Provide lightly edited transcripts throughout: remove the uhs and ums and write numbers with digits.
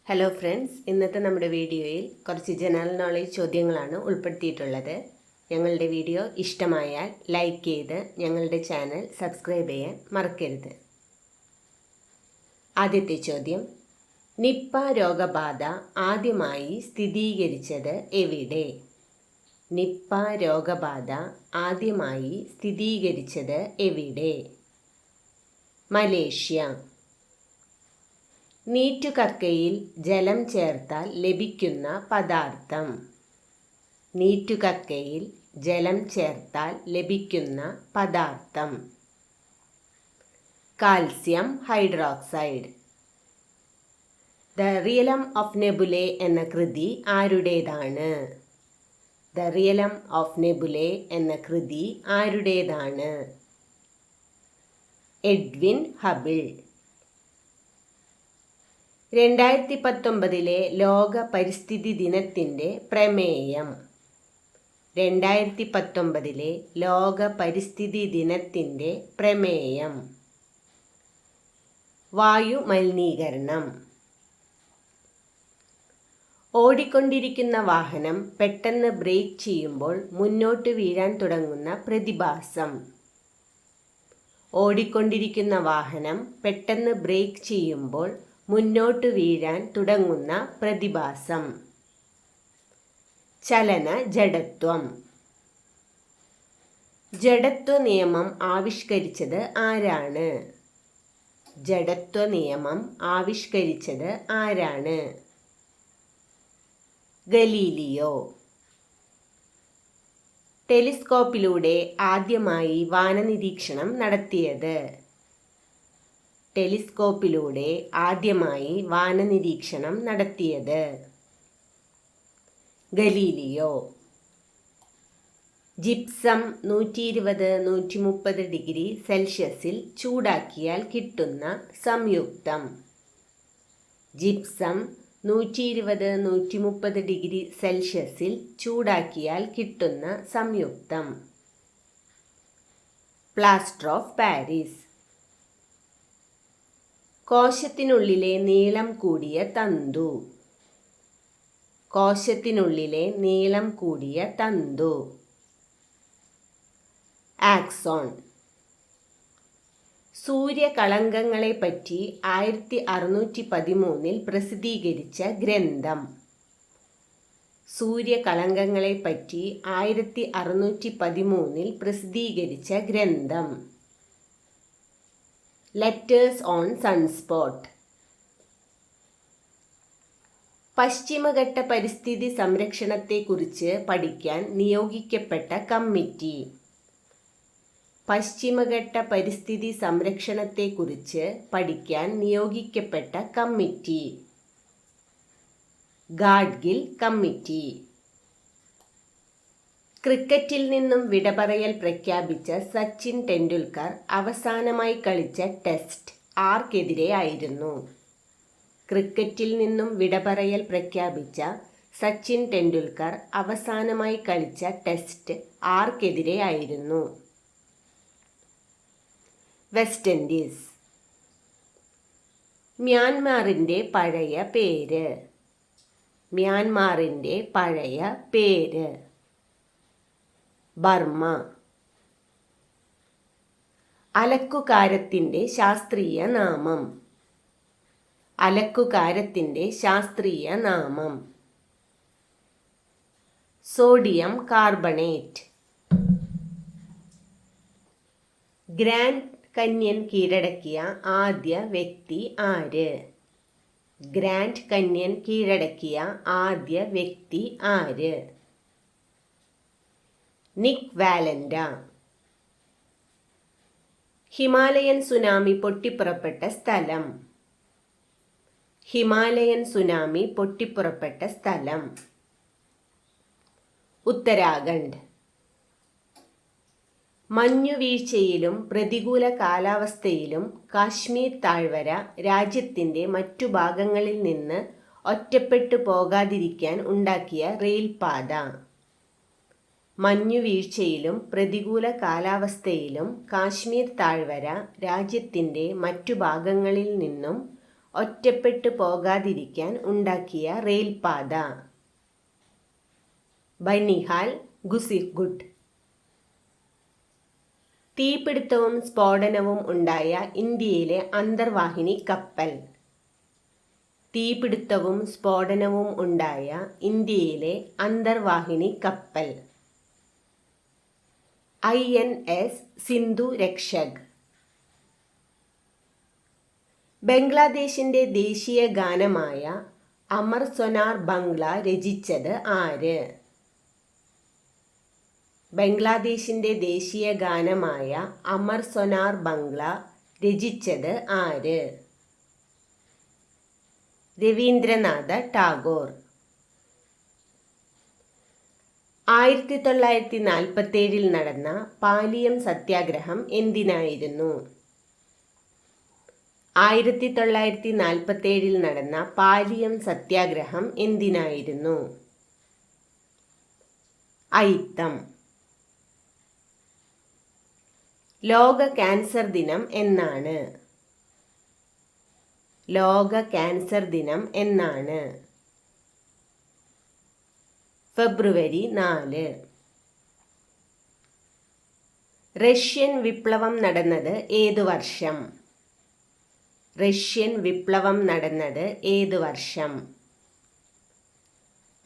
Hello friends, ഇന്നത്തെ നമ്മുടെ വീഡിയോയിൽ കുറച്ച് ജനറൽ നോളേജ് ചോദ്യങ്ങളാണ് ഉൾപ്പെടുത്തിയിട്ടുള്ളത്. ഞങ്ങളുടെ വീഡിയോ ഇഷ്ടമായാൽ ലൈക്ക് ചെയ്ത് ഞങ്ങളുടെ ചാനൽ സബ്സ്ക്രൈബ് ചെയ്യാൻ മറക്കരുത്. ആദ്യത്തെ ചോദ്യം, നിപ്പ രോഗബാധ ആദ്യമായി സ്ഥിരീകരിച്ചത് എവിടെ? നിപ്പ രോഗബാധ ആദ്യമായി സ്ഥിരീകരിച്ചത് എവിടെ? മലേഷ്യ. നീറ്റുകക്കയിൽ ജലം ചേർത്താൽ ലഭിക്കുന്ന പദാർത്ഥം. നീറ്റുകക്കയിൽ ജലം ചേർത്താൽ ലഭിക്കുന്ന പദാർത്ഥം. Calcium hydroxide. The realm of nebulae എന്ന കൃതി ആരുടേതാണ്? ദ റിയലം ഓഫ് നെബുലെ എന്ന കൃതി ആരുടേതാണ്? Edwin Hubble. 2019 ലോക പരിസ്ഥിതി ദിനത്തിൻ്റെ പ്രമേയം. 2019 ലോക പരിസ്ഥിതി ദിനത്തിൻ്റെ പ്രമേയം. വായു മലിനീകരണം. ഓടിക്കൊണ്ടിരിക്കുന്ന വാഹനം പെട്ടെന്ന് ബ്രേക്ക് ചെയ്യുമ്പോൾ മുന്നോട്ട് വീഴാൻ തുടങ്ങുന്ന പ്രതിഭാസം. ഓടിക്കൊണ്ടിരിക്കുന്ന വാഹനം പെട്ടെന്ന് ബ്രേക്ക് ചെയ്യുമ്പോൾ മുന്നോട്ട് വീഴാൻ തുടങ്ങുന്ന പ്രതിഭാസം. ചലന ജഡത്വം. ജഡത്വ നിയമം ആവിഷ്കരിച്ചത് ആരാണ്? ജഡത്വ നിയമം ആവിഷ്കരിച്ചത് ആരാണ്? ഗലീലിയോ. ടെലിസ്കോപ്പിലൂടെ ആദ്യമായി വാനനിരീക്ഷണം നടത്തിയത്. ടെലിസ്കോപ്പിലൂടെ ആദ്യമായി വാനനിരീക്ഷണം നടത്തിയത് ഗലീലിയോ. ജിപ്സം 120-130 ഡിഗ്രി സെൽഷ്യസിൽ ചൂടാക്കിയാൽ കിട്ടുന്ന സംയുക്തം. ജിപ്സം 120-130 ഡിഗ്രി സെൽഷ്യസിൽ ചൂടാക്കിയാൽ കിട്ടുന്ന സംയുക്തം. Plaster of Paris. കോശത്തിനുള്ളിലെ നീളം കൂടിയ തന്തു. കോശത്തിനുള്ളിലെ നീളം കൂടിയ തന്തു. ആക്സോൺ. സൂര്യകളങ്കങ്ങളെപ്പറ്റി 1613 പ്രസിദ്ധീകരിച്ച ഗ്രന്ഥം. സൂര്യകളങ്കങ്ങളെപ്പറ്റി 1613 പ്രസിദ്ധീകരിച്ച ഗ്രന്ഥം. Letters on sunspot. പശ്ചിമഘട്ട പരിസ്ഥിതി സംരക്ഷണത്തെക്കുറിച്ച് പഠിക്കാൻ നിയോഗിക്കപ്പെട്ട കമ്മിറ്റി. പശ്ചിമഘട്ട പരിസ്ഥിതി സംരക്ഷണത്തെക്കുറിച്ച് പഠിക്കാൻ നിയോഗിക്കപ്പെട്ട കമ്മിറ്റി. ഗാഡ്ഗിൽ കമ്മിറ്റി. ക്രിക്കറ്റിൽ നിന്നും വിടപറയൽ പ്രഖ്യാപിച്ച സച്ചിൻ ടെണ്ടുൽക്കർ അവസാനമായി കളിച്ച ടെസ്റ്റ് ആർക്കെതിരെയായിരുന്നു? ക്രിക്കറ്റിൽ നിന്നും വിടപറയൽ പ്രഖ്യാപിച്ച സച്ചിൻ ടെണ്ടുൽക്കർ അവസാനമായി കളിച്ച ടെസ്റ്റ് ആർക്കെതിരെയായിരുന്നു? West Indies. മ്യാൻമാറിൻ്റെ പഴയ പേര്. മ്യാൻമാറിൻ്റെ പഴയ പേര്. ബർമ്മ. അലക്കുകാരത്തിൻ്റെ ശാസ്ത്രീയ നാമം. അലക്കുകാരത്തിൻ്റെ ശാസ്ത്രീയ നാമം. Sodium carbonate. ഗ്രാൻഡ് കന്യൻ കീഴടക്കിയ ആദ്യ വ്യക്തി ആര്? ഗ്രാൻഡ് കന്യൻ കീഴടക്കിയ ആദ്യ വ്യക്തി ആര്? നിക് വാലൻഡ. ഹിമാലയൻ സുനാമി പൊട്ടിപ്പുറപ്പെട്ട സ്ഥലം. ഹിമാലയൻ സുനാമി പൊട്ടിപ്പുറപ്പെട്ട സ്ഥലം. ഉത്തരാഖണ്ഡ്. മഞ്ഞുവീഴ്ചയിലും പ്രതികൂല കാലാവസ്ഥയിലും കാശ്മീർ താഴ്വര രാജ്യത്തിൻ്റെ മറ്റു ഭാഗങ്ങളിൽ നിന്ന് ഒറ്റപ്പെട്ടു പോകാതിരിക്കാൻ ഉണ്ടാക്കിയ റെയിൽപാത. മഞ്ഞുവീഴ്ചയിലും പ്രതികൂല കാലാവസ്ഥയിലും കാശ്മീർ താഴ്വര രാജ്യത്തിൻ്റെ മറ്റു ഭാഗങ്ങളിൽ നിന്നും ഒറ്റപ്പെട്ടു പോകാതിരിക്കാൻ ഉണ്ടാക്കിയ റെയിൽപാത. ബനിഹാൽ ഗുസിഫ്ഗുഡ്. തീപിടുത്തവും സ്ഫോടനവും ഉണ്ടായ ഇന്ത്യയിലെ അന്തർവാഹിനി കപ്പൽ. തീപിടുത്തവും സ്ഫോടനവും ഉണ്ടായ ഇന്ത്യയിലെ അന്തർവാഹിനി കപ്പൽ. INS സിന്ധു രക്ഷക്. ബംഗ്ലാദേശിന്റെ ദേശീയ ഗാനമായ അമർ സോനാർ ബംഗ്ല രചിച്ചത് ആര്? ബംഗ്ലാദേശിന്റെ ദേശീയ ഗാനമായ അമർ സോനാർ ബംഗ്ല രചിച്ചത് ആര്? രവീന്ദ്രനാഥ ടാഗോർ. 1947 നടന്ന പാലിയം സത്യാഗ്രഹം എന്തിനായിരുന്നു? 1947 നടന്ന പാലിയം സത്യാഗ്രഹം എന്തിനായിരുന്നു? അയിത്തം. ലോക ക്യാൻസർ ദിനം എന്നാണ്? ലോക ക്യാൻസർ ദിനം എന്നാണ്? ഫെബ്രുവരി 4. റഷ്യൻ വിപ്ലവം നടന്നത് ഏതു വർഷം? റഷ്യൻ വിപ്ലവം നടന്നത് ഏതു വർഷം?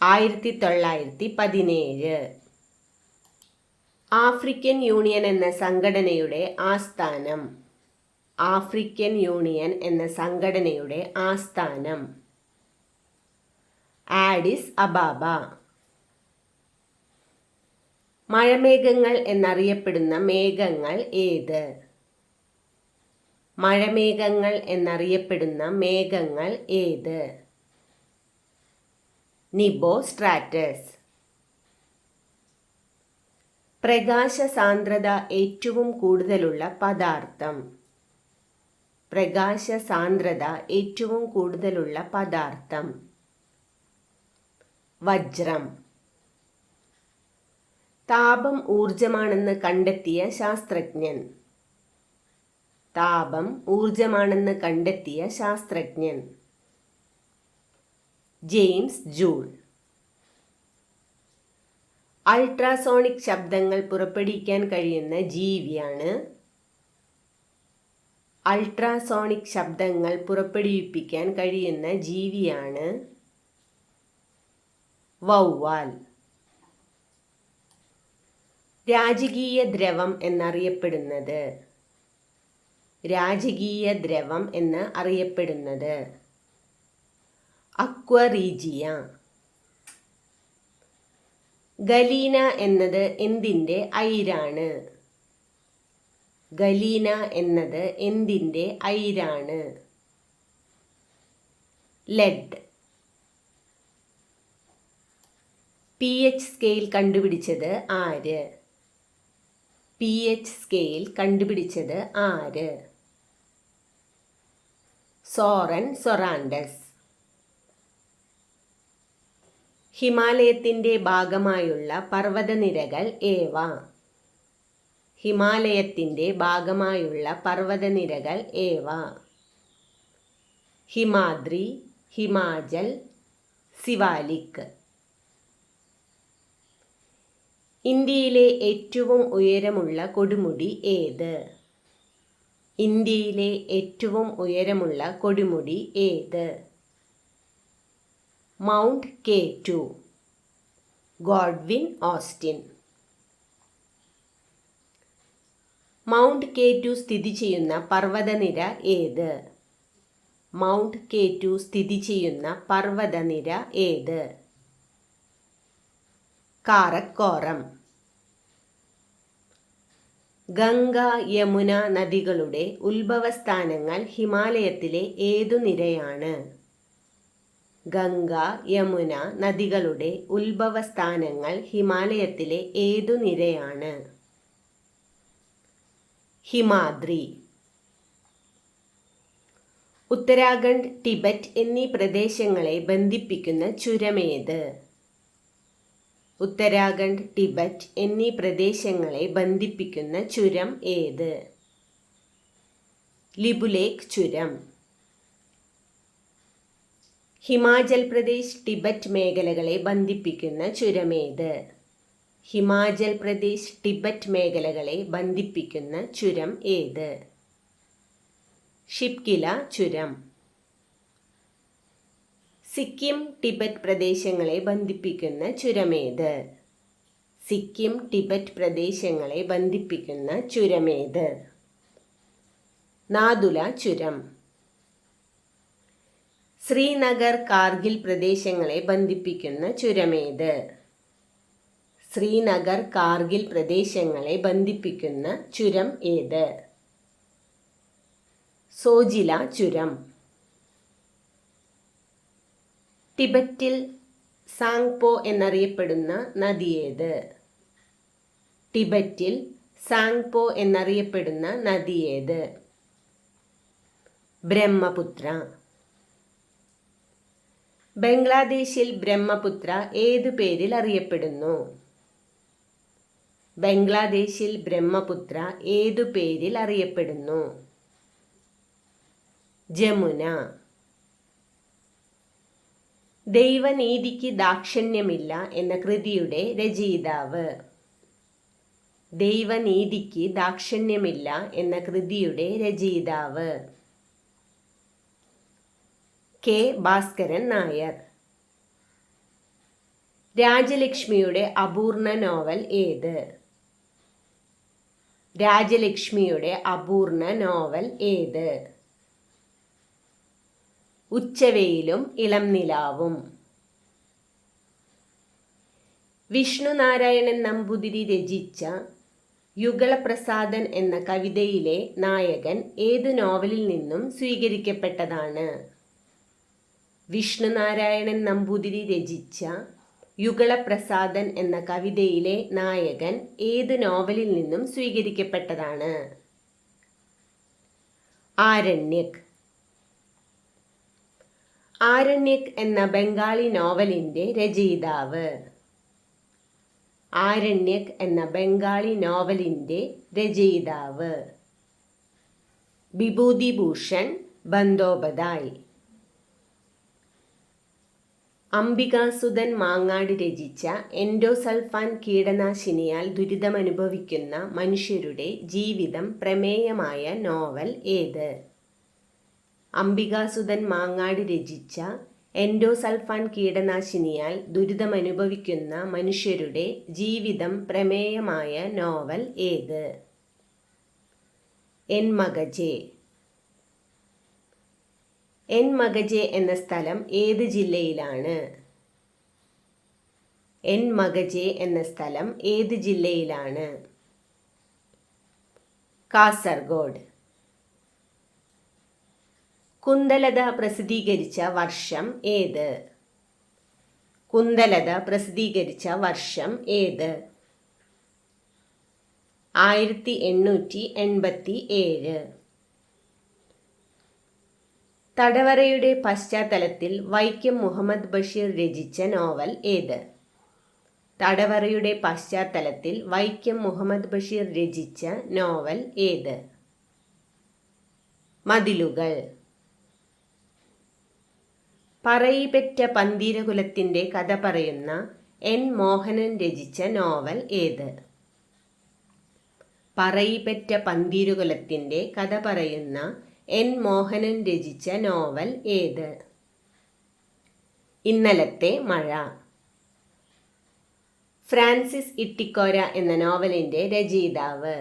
1917. ആഫ്രിക്കൻ യൂണിയൻ എന്ന സംഘടനയുടെ ആസ്ഥാനം. ആഫ്രിക്കൻ യൂണിയൻ എന്ന സംഘടനയുടെ ആസ്ഥാനം ആഡിസ് അബാബ. മഴമേഘങ്ങൾ എന്നറിയപ്പെടുന്ന മേഘങ്ങൾ ഏത്? മഴമേഘങ്ങൾ എന്നറിയപ്പെടുന്ന മേഘങ്ങൾ ഏത്? നിബോസ്ട്രാറ്റസ്. പ്രകാശ സാന്ദ്രത ഏറ്റവും കൂടുതലുള്ള പദാർത്ഥം. പ്രകാശ സാന്ദ്രത ഏറ്റവും കൂടുതലുള്ള പദാർത്ഥം വജ്രം. താപം ഊർജമാണെന്ന് കണ്ടെത്തിയ ശാസ്ത്രജ്ഞൻ. താപം ഊർജമാണെന്ന് കണ്ടെത്തിയ ശാസ്ത്രജ്ഞൻ ജെയിംസ് ജൂൾ. അൾട്രാസോണിക് ശബ്ദങ്ങൾ പുറപ്പെടുവിക്കാൻ കഴിയുന്ന ജീവിയാണ്? അൾട്രാസോണിക് ശബ്ദങ്ങൾ പുറപ്പെടുവിപ്പിക്കാൻ കഴിയുന്ന ജീവിയാണ് വവ്വാൽ. രാജകീയ ദ്രവം എന്നറിയപ്പെടുന്നത്. രാജകീയ ദ്രവം എന്ന് അറിയപ്പെടുന്നത് അക്വറീജിയ. ഗലീന എന്നത് എന്തിൻ്റെ അയിരാണ്? ഗലീന എന്നത് എന്തിൻ്റെ അയിരാണ്? ലെഡ്. pH സ്കെയിൽ കണ്ടുപിടിച്ചത് ആര്? pH സ്കെയിൽ കണ്ടുപിടിച്ചത് ആര്? സോറൻ സൊറാൻഡസ്. ഹിമാലയത്തിൻ്റെ ഭാഗമായുള്ള പർവ്വതനിരകൾ ഏവ? ഹിമാലയത്തിൻ്റെ ഭാഗമായുള്ള പർവ്വതനിരകൾ ഏവ? ഹിമാദ്രി, ഹിമാചൽ, സിവാലിക്. ഇന്ത്യയിലെ ഏറ്റവും ഉയരമുള്ള കൊടുമുടി ഏത്? ഇന്ത്യയിലെ ഏറ്റവും ഉയരമുള്ള കൊടുമുടി ഏത്? Mount K2, Godwin Austin. Mount K2 സ്ഥിതി ചെയ്യുന്ന പർവ്വതനിര ഏത്? മൗണ്ട് K2 സ്ഥിതി ചെയ്യുന്ന പർവ്വതനിര ഏത്? കാറക്കോറം. ഗംഗ, യമുന നദികളുടെ ഉത്ഭവസ്ഥാനങ്ങൾ ഹിമാലയത്തിലെ ഏതു നിരയാണ്? ഗംഗ, യമുന നദികളുടെ ഉത്ഭവസ്ഥാനങ്ങൾ ഹിമാലയത്തിലെ ഏതു നിരയാണ്? ഹിമാദ്രി. ഉത്തരാഖണ്ഡ്, ടിബറ്റ് എന്നീ പ്രദേശങ്ങളെ ബന്ധിപ്പിക്കുന്ന ചുരമേത്? ഉത്തരാഖണ്ഡ്, ടിബറ്റ് എന്നീ പ്രദേശങ്ങളെ ബന്ധിപ്പിക്കുന്ന ചുരം ഏത്? ലിപുലേഖ് ചുരം. ഹിമാചൽ പ്രദേശ് ടിബറ്റ് മേഖലകളെ ബന്ധിപ്പിക്കുന്ന ചുരമേത്? ഹിമാചൽ പ്രദേശ് ടിബറ്റ് മേഖലകളെ ബന്ധിപ്പിക്കുന്ന ചുരം ഏത്? ഷിപ്കില ചുരം. സിക്കിം ടിബറ്റ് പ്രദേശങ്ങളെ ബന്ധിപ്പിക്കുന്ന ചുരമേത്? സിക്കിം ടിബറ്റ് പ്രദേശങ്ങളെ ബന്ധിപ്പിക്കുന്ന ചുരമേത്? നാഥുല ചുരം. ശ്രീനഗർ കാർഗിൽ പ്രദേശങ്ങളെ ബന്ധിപ്പിക്കുന്ന ചുരമേത്? ശ്രീനഗർ കാർഗിൽ പ്രദേശങ്ങളെ ബന്ധിപ്പിക്കുന്ന ചുരം ഏത്? സോജില ചുരം. ടിബറ്റിൽ സാങ്പോ എന്നറിയപ്പെടുന്ന നദി ഏത്? ടിബറ്റിൽ സാങ്പോ എന്നറിയപ്പെടുന്ന നദി ഏത്? ബ്രഹ്മപുത്ര. ബംഗ്ലാദേശിൽ ബ്രഹ്മപുത്ര ഏതു പേരിൽ അറിയപ്പെടുന്നു? ബംഗ്ലാദേശിൽ ബ്രഹ്മപുത്ര ഏതു പേരിൽ അറിയപ്പെടുന്നു? ജമുന. ദൈവനീതിക്ക് ദാക്ഷിണ്യമില്ല എന്ന കൃതിയുടെ രചയിതാവ്? ദൈവനീതിക്ക് ദാക്ഷിണ്യമില്ല എന്ന കൃതിയുടെ രചയിതാവ്? കെ ഭാസ്കരൻ നായർ. രാജലക്ഷ്മിയുടെ അപൂർണ നോവൽ ഏത്? രാജലക്ഷ്മിയുടെ അപൂർണ നോവൽ ഏത്? ഉച്ചവെയിലും ഇളം നിലാവും. വിഷ്ണുനാരായണൻ നമ്പൂതിരി രചിച്ച യുഗളപ്രസാദൻ എന്ന കവിതയിലെ നായകൻ ഏതു നോവലിൽ നിന്നും സ്വീകരിക്കപ്പെട്ടതാണ്? വിഷ്ണുനാരായണൻ നമ്പൂതിരി രചിച്ച യുഗളപ്രസാദൻ എന്ന കവിതയിലെ നായകൻ ഏത് നോവലിൽ നിന്നും സ്വീകരിക്കപ്പെട്ടതാണ്? ആരണ്യക്. ആരണ്യക് എന്ന ബംഗാളി നോവലിൻ്റെ രചയിതാവ്? ആരണ്യക് എന്ന ബംഗാളി നോവലിൻ്റെ രചയിതാവ്? വിഭൂതിഭൂഷൺ ബന്ദോപധ്യായ്. അംബികാസുധൻ മാങ്ങാട് രചിച്ച എൻഡോസൾഫാൻ കീടനാശിനിയാൽ ദുരിതമനുഭവിക്കുന്ന മനുഷ്യരുടെ ജീവിതം പ്രമേയമായ നോവൽ ഏത്? അംബികാസുധൻ മാങ്ങാട് രചിച്ച എൻഡോസൾഫാൻ കീടനാശിനിയാൽ ദുരിതമനുഭവിക്കുന്ന മനുഷ്യരുടെ ജീവിതം പ്രമേയമായ നോവൽ ഏത്? എൻ മഗജെ. എൻ മഗജെ എന്ന സ്ഥലം ഏത് ജില്ലയിലാണ്? എൻ മഗജെ എന്ന സ്ഥലം ഏത് ജില്ലയിലാണ്? കാസർഗോഡ്. കുന്തലത പ്രസിദ്ധീകരിച്ച വർഷം ഏത്? കുന്തലത പ്രസിദ്ധീകരിച്ച വർഷം ഏത്? 1887. തടവറയുടെ പശ്ചാത്തലത്തിൽ വൈക്കം മുഹമ്മദ് ബഷീർ രചിച്ച നോവൽ ഏത്? തടവറയുടെ പശ്ചാത്തലത്തിൽ വൈക്കം മുഹമ്മദ് ബഷീർ രചിച്ച നോവൽ ഏത്? മതിലുകൾ. പറയിപെറ്റ പന്തീരകുലത്തിൻ്റെ കഥ പറയുന്ന എൻ മോഹനൻ രചിച്ച നോവൽ ഏത്? പറയിപെറ്റ പന്തീരകുലത്തിൻ്റെ കഥ പറയുന്ന എൻ മോഹനൻ രചിച്ച നോവൽ ഏത്? ഇന്നലത്തെ മഴ. ഫ്രാൻസിസ് ഇട്ടിക്കോര എന്ന നോവലിൻ്റെ രചയിതാവ്?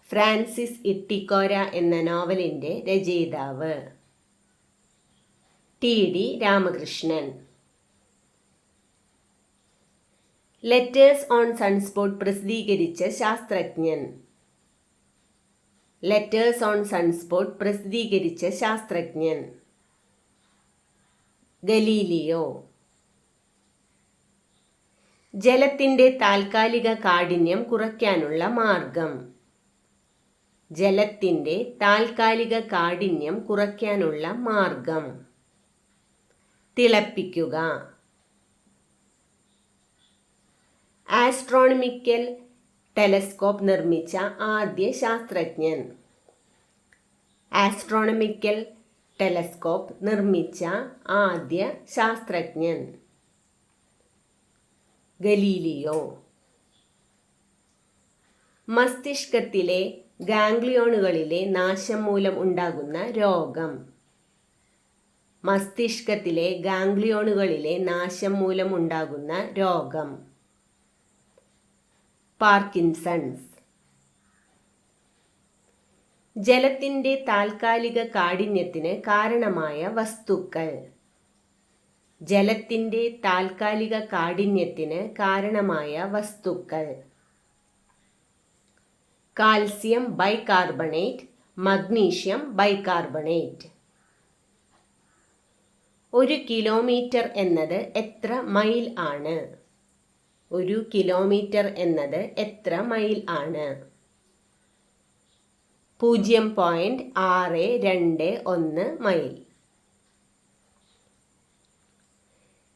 ഫ്രാൻസിസ് ഇട്ടിക്കോര എന്ന നോവലിൻ്റെ രചയിതാവ്? ടി.ഡി. രാമകൃഷ്ണൻ. ലെറ്റേഴ്സ് ഓൺ സൺസ്പോട്ട് പ്രസിദ്ധീകരിച്ച ശാസ്ത്രജ്ഞൻ? ലെറ്റേഴ്സ് ഓൺ സൺസ്പോട്ട് പ്രസിദ്ധീകരിച്ച ശാസ്ത്രജ്ഞൻ? ഗലീലിയോ. ജലത്തിൻ്റെ താൽക്കാലിക കാഠിന്യം കുറയ്ക്കാനുള്ള മാർഗം? ജലത്തിൻ്റെ താൽക്കാലിക കാഠിന്യം കുറയ്ക്കാനുള്ള മാർഗം? തിളപ്പിക്കുക. ആസ്ട്രോണമിക്കൽ ടെലസ്കോപ്പ് നിർമ്മിച്ച ആദ്യ ശാസ്ത്രജ്ഞൻ? ആസ്ട്രോണമിക്കൽ ടെലസ്കോപ്പ് നിർമ്മിച്ച ആദ്യ ശാസ്ത്രജ്ഞൻ? ഗലീലിയോ. മസ്തിഷ്കത്തിലെ ഗാംഗ്ലിയോണുകളിലെ നാശം മൂലം ഉണ്ടാകുന്ന രോഗം? മസ്തിഷ്കത്തിലെ ഗാംഗ്ലിയോണുകളിലെ നാശം മൂലം ഉണ്ടാകുന്ന രോഗം? പാർക്കിൻസൺസ്. ജലത്തിൻ്റെ താൽക്കാലിക കാഠിന്യത്തിന് കാരണമായ വസ്തുക്കൾ? ജലത്തിൻ്റെ താൽക്കാലിക കാഠിന്യത്തിന് കാരണമായ വസ്തുക്കൾ? Calcium bicarbonate, magnesium bicarbonate. 1 kilometre എന്നത് എത്ര മൈൽ ആണ്? 1 കിലോമീറ്റർ എന്നത് എത്ര മൈൽ ആണ്? 0.621 മൈൽ.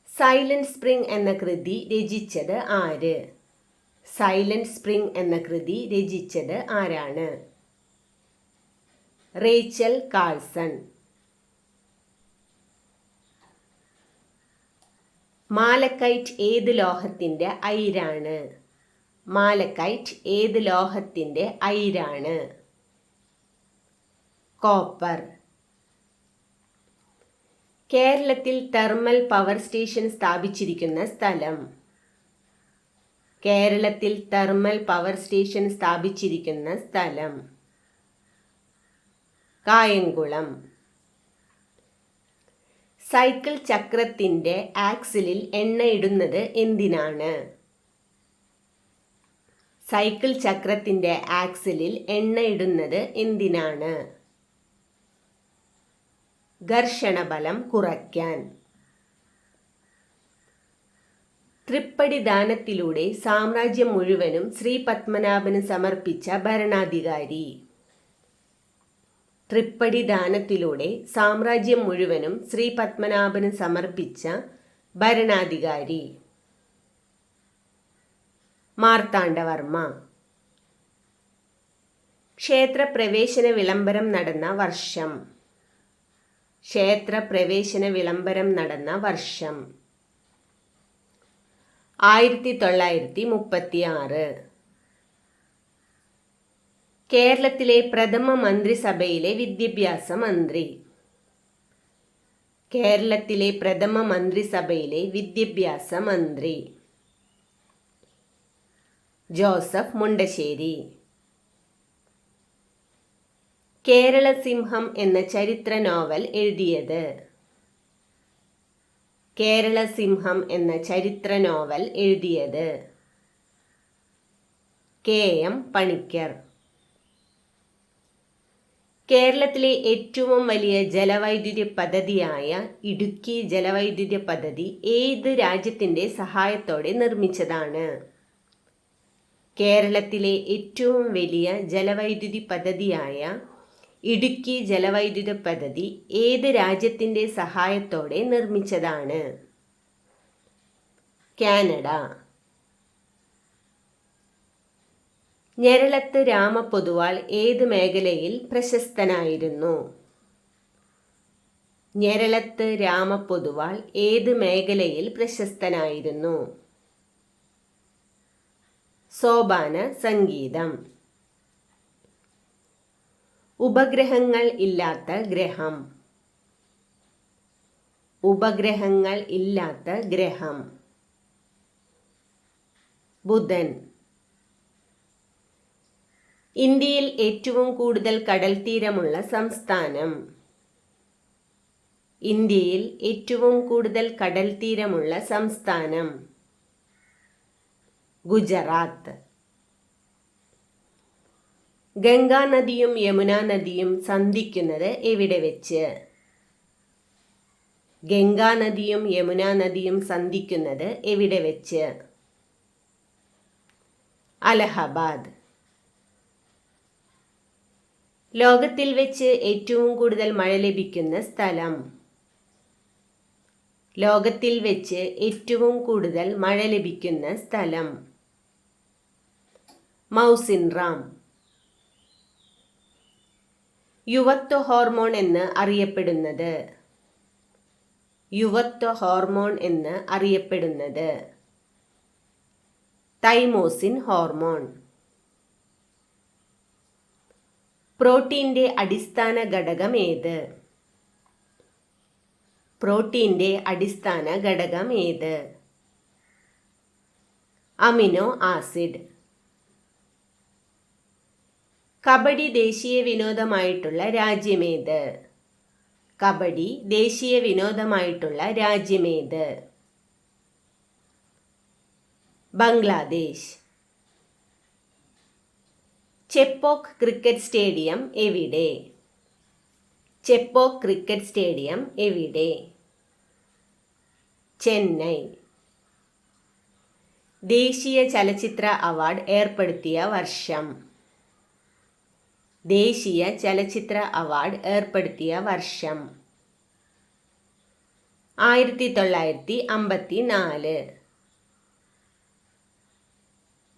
സൈലന്റ് സ്പ്രിംഗ് എന്ന കൃതി രചിച്ചത് ആര്? സൈലന്റ് സ്പ്രിംഗ് എന്ന കൃതി രചിച്ചത് ആരാണ്? Rachel Carlsen. മാലക്കൈറ്റ് ഏത് ലോഹത്തിൻ്റെ അയിരാണ്? മാലക്കൈറ്റ് ഏത് ലോഹത്തിൻ്റെ അയിരാണ്? കോപ്പർ. കേരളത്തിൽ തെർമൽ പവർ സ്റ്റേഷൻ സ്ഥാപിച്ചിരിക്കുന്ന സ്ഥലം? കേരളത്തിൽ തെർമൽ പവർ സ്റ്റേഷൻ സ്ഥാപിച്ചിരിക്കുന്ന സ്ഥലം? കായംകുളം. സൈക്കിൾ ചക്രത്തിൻ്റെ ആക്സിലിൽ എണ്ണയിടുന്നത് എന്തിനാണ്? സൈക്കിൾ ചക്രത്തിൻ്റെ ആക്സിലിൽ എണ്ണയിടുന്നത് എന്തിനാണ്? ഘർഷണബലം കുറയ്ക്കാൻ. തൃപ്പടി ദാനത്തിലൂടെ സാമ്രാജ്യം മുഴുവനും ശ്രീ പത്മനാഭന് സമർപ്പിച്ച ഭരണാധികാരി? തൃപ്പടി ദാനത്തിലൂടെ സാമ്രാജ്യം മുഴുവനും ശ്രീ പത്മനാഭന് സമർപ്പിച്ച ഭരണാധികാരി? മാർത്താണ്ഡവർമ്മ. ക്ഷേത്രപ്രവേശന വിളംബരം നടന്ന വർഷം? ക്ഷേത്രപ്രവേശന വിളംബരം നടന്ന വർഷം? 1936. കേരളത്തിലെ പ്രഥമ മന്ത്രിസഭയിലെ വിദ്യാഭ്യാസ മന്ത്രി? കേരളത്തിലെ പ്രഥമ മന്ത്രിസഭയിലെ വിദ്യാഭ്യാസ മന്ത്രി? ജോസഫ് മുണ്ടശ്ശേരി. കേരള സിംഹം എന്ന ചരിത്ര നോവൽ എഴുതിയത്? കേരള സിംഹം എന്ന ചരിത്ര നോവൽ എഴുതിയത്? KM പണിക്കർ. കേരളത്തിലെ ഏറ്റവും വലിയ ജലവൈദ്യുത പദ്ധതിയായ ഇടുക്കി ജലവൈദ്യുത പദ്ധതി ഏത് രാജ്യത്തിൻ്റെ സഹായത്തോടെ നിർമ്മിച്ചതാണ്? കേരളത്തിലെ ഏറ്റവും വലിയ ജലവൈദ്യുതി പദ്ധതിയായ ഇടുക്കി ജലവൈദ്യുത പദ്ധതി ഏത് രാജ്യത്തിൻ്റെ സഹായത്തോടെ നിർമ്മിച്ചതാണ്? കാനഡ. ഞെരളത്ത് രാമപൊതുവാൾ ഏത് മേഖലയിൽ പ്രശസ്തനായിരുന്നു? ഞെരളത്ത് രാമപൊതുവാൾ ഏത് മേഖലയിൽ പ്രശസ്തനായിരുന്നു? സോപാന സംഗീതം. ഉപഗ്രഹങ്ങൾ ഇല്ലാത്ത ഗ്രഹം? ഉപഗ്രഹങ്ങൾ ഇല്ലാത്ത ഗ്രഹം? ബുധൻ. ഇന്ത്യയിൽ ഏറ്റവും കൂടുതൽ കടൽ തീരമുള്ള സംസ്ഥാനം? ഇന്ത്യയിൽ ഏറ്റവും കൂടുതൽ കടൽ തീരമുള്ള സംസ്ഥാനം? ഗുജറാത്ത്. ഗംഗാ നദിയും യമുനാ നദിയും സന്ധിക്കുന്നത് എവിടെ വെച്ച്? ഗംഗാ നദിയും യമുനാ നദിയും സന്ധിക്കുന്നത് എവിടെ വെച്ച്? അലഹബാദ്. ലോകത്തിൽ വെച്ച് ഏറ്റവും കൂടുതൽ മഴ ലഭിക്കുന്ന സ്ഥലം? ലോകത്തിൽ വെച്ച് ഏറ്റവും കൂടുതൽ മഴ ലഭിക്കുന്ന സ്ഥലം? മൗസിൻറാം. യുവത്വ ഹോർമോൺ എന്ന് അറിയപ്പെടുന്നത്? യുവത്വ ഹോർമോൺ എന്ന് അറിയപ്പെടുന്നത് തൈമോസിൻ ഹോർമോൺ. പ്രോട്ടീൻ്റെ അടിസ്ഥാന ഘടകം ഏത്? പ്രോട്ടീൻ്റെ അടിസ്ഥാന ഘടകം ഏത്? Amino acid. കബഡി ദേശീയ വിനോദമായിട്ടുള്ള രാജ്യമേത്? കബഡി ദേശീയ വിനോദമായിട്ടുള്ള രാജ്യമേത്? ബംഗ്ലാദേശ്. ചെപ്പോക്ക് ക്രിക്കറ്റ് സ്റ്റേഡിയം എവിടെ? ചെപ്പോക്ക് ക്രിക്കറ്റ് സ്റ്റേഡിയം എവിടെ? ചെന്നൈ. ദേശീയ ചലച്ചിത്ര അവാർഡ് ഏർപ്പെടുത്തിയ വർഷം? ദേശീയ ചലച്ചിത്ര അവാർഡ് ഏർപ്പെടുത്തിയ വർഷം 1954.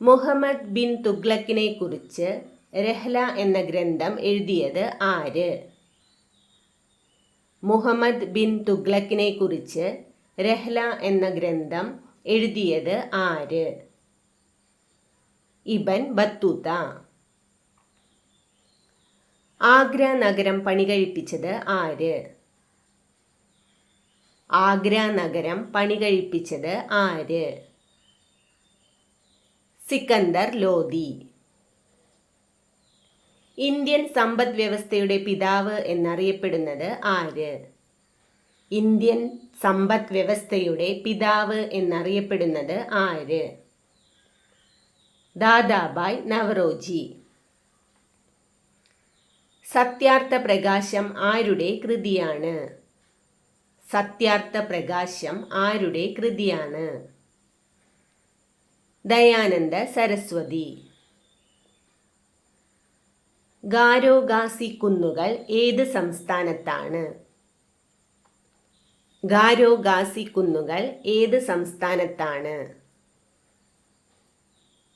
മുഹമ്മദ് ബിൻ തുഗ്ലക്കിനെ കുറിച്ച് രഹ്ല എന്ന ഗ്രന്ഥം എഴുതിയത് ആര്? മുഹമ്മദ് ബിൻ തുഗ്ലക്കിനെ കുറിച്ച് രഹ്ല എന്ന ഗ്രന്ഥം എഴുതിയത് ആര്? ഇബ്ൻ ബത്തൂത്ത. ആഗ്ര നഗരം പണികഴിപ്പിച്ചത് ആര്? ആഗ്ര നഗരം പണികഴിപ്പിച്ചത് ആര്? സിക്കന്ദർ ലോധി. ഇന്ത്യൻ സമ്പദ് വ്യവസ്ഥയുടെ പിതാവ് എന്നറിയപ്പെടുന്നത് ആര്? ഇന്ത്യൻ സമ്പദ് വ്യവസ്ഥയുടെ പിതാവ് എന്നറിയപ്പെടുന്നത് ആര്? ദാദാഭായ് നവറോജി. സത്യാർത്ഥ പ്രകാശം ആരുടെ കൃതിയാണ്? സത്യാർത്ഥ പ്രകാശം ആരുടെ കൃതിയാണ്? ദയാനന്ദ സരസ്വതി. ഗാരോ ഖാസി കുന്നുകൾ ഏത് സംസ്ഥാനത്താണ്? ഗാരോ ഖാസി കുന്നുകൾ ഏത് സംസ്ഥാനത്താണ്?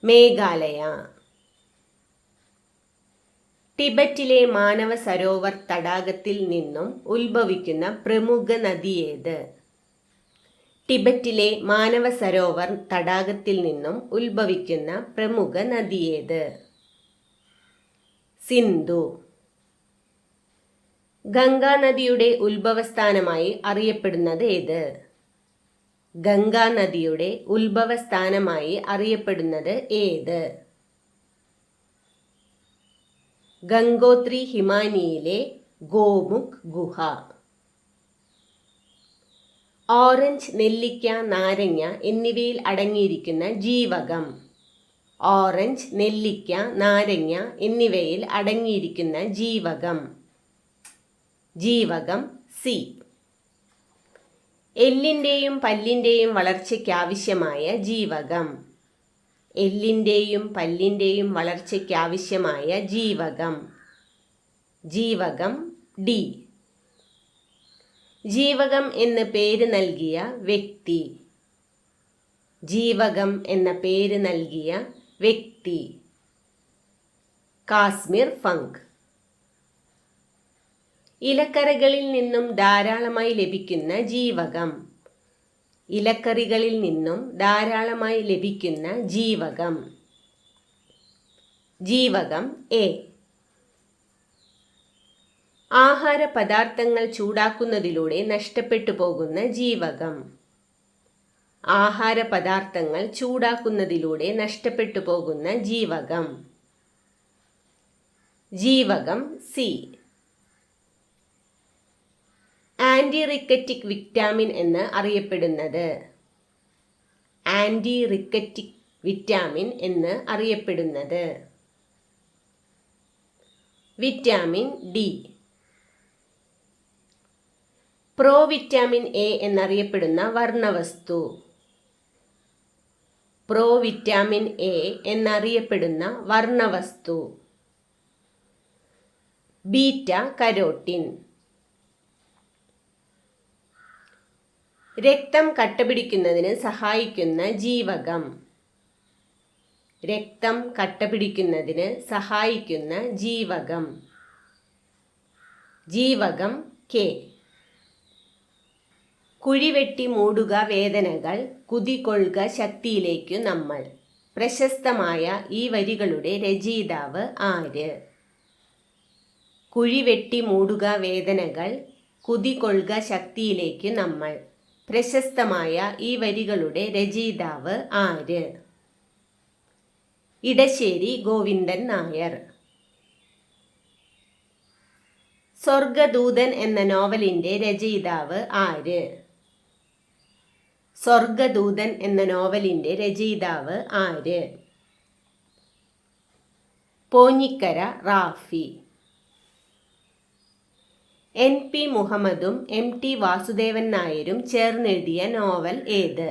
മേഘാലയ. ടിബറ്റിലെ മാനവ സരോവർ തടാകത്തിൽ നിന്നും ഉത്ഭവിക്കുന്ന പ്രമുഖ നദി ഏത്? ടിബറ്റിലെ മാനവ സരോവർ തടാകത്തിൽ നിന്നും ഉത്ഭവിക്കുന്ന പ്രമുഖ നദി ഏത്? സിന്ധു. ഗംഗാ നദിയുടെ ഉത്ഭവസ്ഥാനമായി അറിയപ്പെടുന്നത് ഏത്? ഗംഗാ നദിയുടെ ഉത്ഭവസ്ഥാനമായി അറിയപ്പെടുന്നത് ഏത്? ഗംഗോത്രി ഹിമാനിയിലെ ഗോമുഖ് ഗുഹ. ഓറഞ്ച്, നെല്ലിക്ക, നാരങ്ങ എന്നിവയിൽ അടങ്ങിയിരിക്കുന്ന ജീവകം. ഓറഞ്ച്, നെല്ലിക്ക, നാരങ്ങ എന്നിവയിൽ അടങ്ങിയിരിക്കുന്ന ജീവകം. ജീവകം സി. എല്ലിൻ്റെയും പല്ലിൻ്റെയും വളർച്ചയ്ക്കാവശ്യമായ ജീവകം. എല്ലിൻ്റെയും പല്ലിൻ്റെയും വളർച്ചയ്ക്കാവശ്യമായ ജീവകം. ജീവകം ഡി. ജീവകം എന്ന് പേര് നൽകിയ വ്യക്തി. ജീവകം എന്ന പേര് നൽകിയ വ്യക്തി. കാശ്മീർ ഫങ്ക്. ഇലക്കറികളിൽ നിന്നും ധാരാളമായി ലഭിക്കുന്ന ജീവകം. ഇലക്കറികളിൽ നിന്നും ധാരാളമായി ലഭിക്കുന്ന ജീവകം. ജീവകം എ. ആഹാര പദാർത്ഥങ്ങൾ ചൂടാക്കുന്നതിലൂടെ നഷ്ടപ്പെട്ടു പോകുന്ന ജീവകം. ആഹാര പദാർത്ഥങ്ങൾ ചൂടാക്കുന്നതിലൂടെ നഷ്ടപ്പെട്ടു പോകുന്ന ജീവകം. ജീവകം സി. ആൻറ്റി റിക്കറ്റിക് വിറ്റാമിൻ എന്ന് അറിയപ്പെടുന്നത്. ആൻറ്റി റിക്കറ്റിക് വിറ്റാമിൻ എന്ന് അറിയപ്പെടുന്നത് വിറ്റാമിൻ ഡി. പ്രോവിറ്റാമിൻ എ എന്നറിയപ്പെടുന്ന വർണ്ണവസ്തു. പ്രോവിറ്റാമിൻ എ എന്നറിയപ്പെടുന്ന വർണ്ണവസ്തു ബീറ്റ കരോട്ടിൻ. രക്തം കട്ടപിടിക്കുന്നതിന് സഹായിക്കുന്ന ജീവകം. രക്തം കട്ടപിടിക്കുന്നതിന് സഹായിക്കുന്ന ജീവകം. ജീവകം കെ. കുഴിവെട്ടി മൂടുക വേദനകൾ, കുതികൊള്ളുക ശക്തിയിലേക്കു നമ്മൾ. പ്രശസ്തമായ ഈ വരികളുടെ രചയിതാവ് ആര്? കുഴിവെട്ടി മൂടുക വേദനകൾ, കുതികൊള്ളുക ശക്തിയിലേക്കു നമ്മൾ. പ്രശസ്തമായ ഈ വരികളുടെ രചയിതാവ് ആര്? ഇടശ്ശേരി ഗോവിന്ദൻ നായർ. സ്വർഗദൂതൻ എന്ന നോവലിൻ്റെ രചയിതാവ് ആര്? സ്വർഗദൂതൻ എന്ന നോവലിൻ്റെ രചയിതാവ് ആര്? പോഞ്ഞിക്കര റാഫി. N.P. മുഹമ്മദും M.T. വാസുദേവൻ നായരും ചേർന്നെഴുതിയ നോവൽ ഏത്?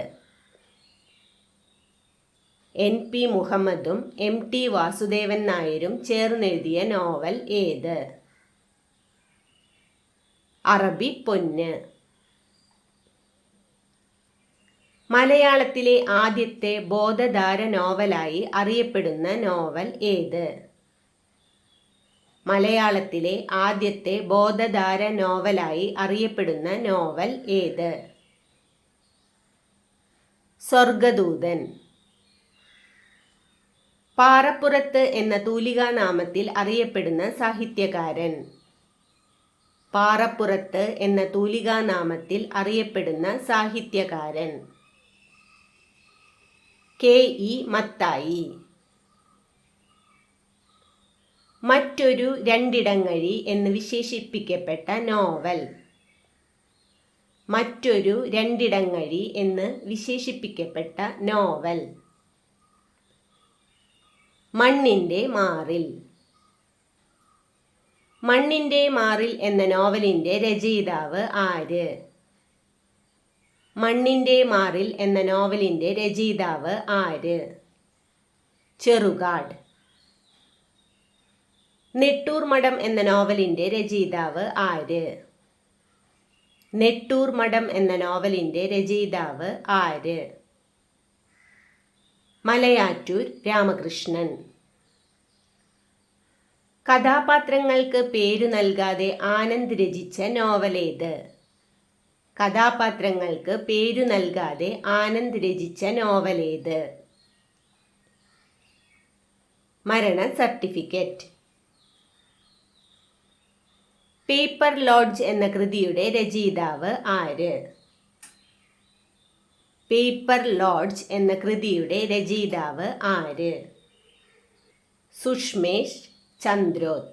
N.P. മുഹമ്മദും M.T. വാസുദേവൻ നായരും ചേർന്നെഴുതിയ നോവൽ ഏത്? അറബിപ്പൊന്ന്. മലയാളത്തിലെ ആദ്യത്തെ ബോധധാര നോവലായി അറിയപ്പെടുന്ന നോവൽ ഏത്? മലയാളത്തിലെ ആദ്യത്തെ ബോധധാര നോവലായി അറിയപ്പെടുന്ന നോവൽ ഏത്? സ്വർഗദൂതൻ. പാറപ്പുറത്ത് എന്ന തൂലികാനാമത്തിൽ അറിയപ്പെടുന്ന സാഹിത്യകാരൻ. പാറപ്പുറത്ത് എന്ന തൂലികാനാമത്തിൽ അറിയപ്പെടുന്ന സാഹിത്യകാരൻ. K.E. മത്തായി. മറ്റൊരു രണ്ടിടങ്ങഴി എന്ന് വിശേഷിപ്പിക്കപ്പെട്ട നോവൽ. മറ്റൊരു രണ്ടിടങ്ങഴി എന്ന് വിശേഷിപ്പിക്കപ്പെട്ട നോവൽ. മണ്ണിൻ്റെ മാറിൽ. മണ്ണിൻ്റെ മാറിൽ എന്ന നോവലിൻ്റെ രചയിതാവ് ആര്? മണ്ണിൻ്റെ മാറിൽ എന്ന നോവലിൻ്റെ രചയിതാവ് ആര്? ചെറുകാട്. നെട്ടൂർ മഠം എന്ന നോവലിൻ്റെ രചയിതാവ് ആര്? നെട്ടൂർ മഠം എന്ന നോവലിൻ്റെ രചയിതാവ് ആര്? മലയാറ്റൂർ രാമകൃഷ്ണൻ. കഥാപാത്രങ്ങൾക്ക് പേരു നൽകാതെ ആനന്ദ് രചിച്ച നോവലേത്? കഥാപാത്രങ്ങൾക്ക് പേരു നൽകാതെ ആനന്ദ് രചിച്ച നോവലേത്? മരണ സർട്ടിഫിക്കറ്റ്. പേപ്പർ ലോഡ്ജ് എന്ന കൃതിയുടെ രചയിതാവ് ആര്? പേപ്പർ ലോഡ്ജ് എന്ന കൃതിയുടെ രചയിതാവ് ആര്? സുഷ്മേഷ് ചന്ദ്രോത്ത്.